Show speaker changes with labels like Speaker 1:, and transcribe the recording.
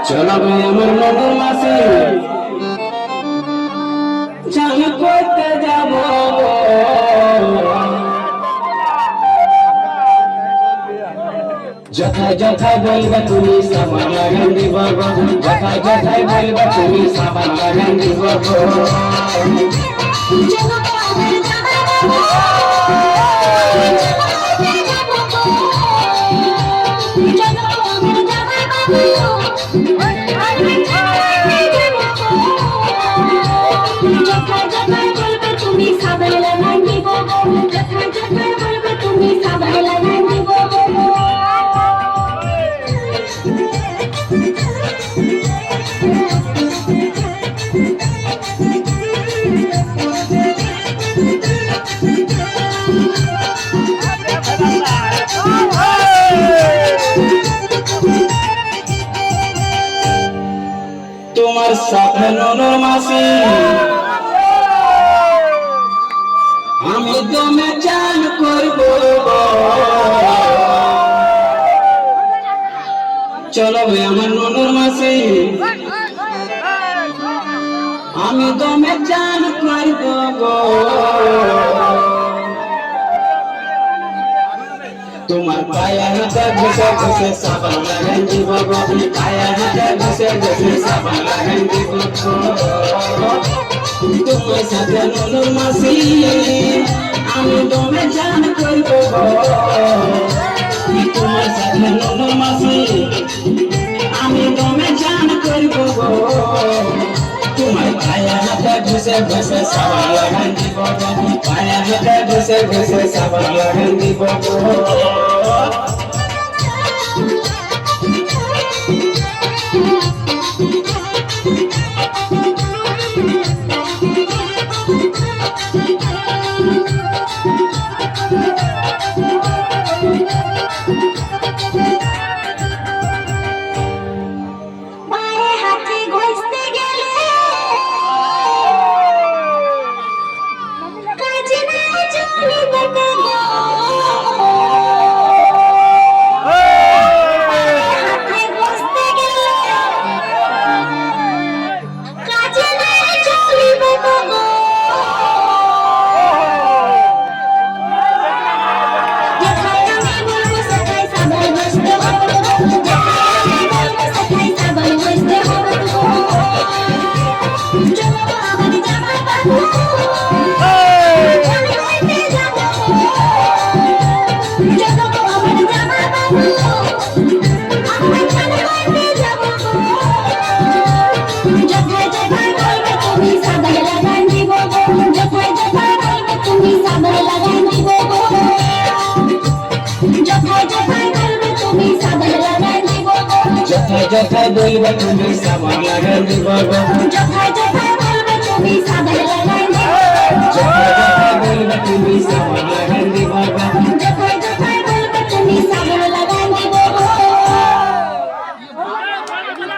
Speaker 1: চলো ভাই আমার নদীর মাসি চান করতে যাব যথায় যথায় বলবে তুমি সাবান লাগান দিব যথায় যথায় বলবে তুমি সাবান লাগান দিব তোমার সাথে ননর মাসি আমি দমে চান করব চলো ভাই আমার ননর মাসি আমি দমে চান করব তোমার পায়ে হাতে ঘষে ঘষে সাবান লাগাই দিব পায়ে হাতে ঘষে ঘষে সাবান লাগাই দিব তোমার সাথে ননর মাসি আমি দমে চান করব তোমার সাথে ননর মাসি আমি দমে চান করব তোমার পায়ে হাতে ঘষে ঘষে সাবান লাগাই দিব পায়ে হাতে ঘষে ঘষে সাবান লাগাই দিব যথায় বলবে তুমি সাবান লাগাই দিব যথায় যথায় বলবে তুমি সাবান লাগাই দিব যথায় যথায়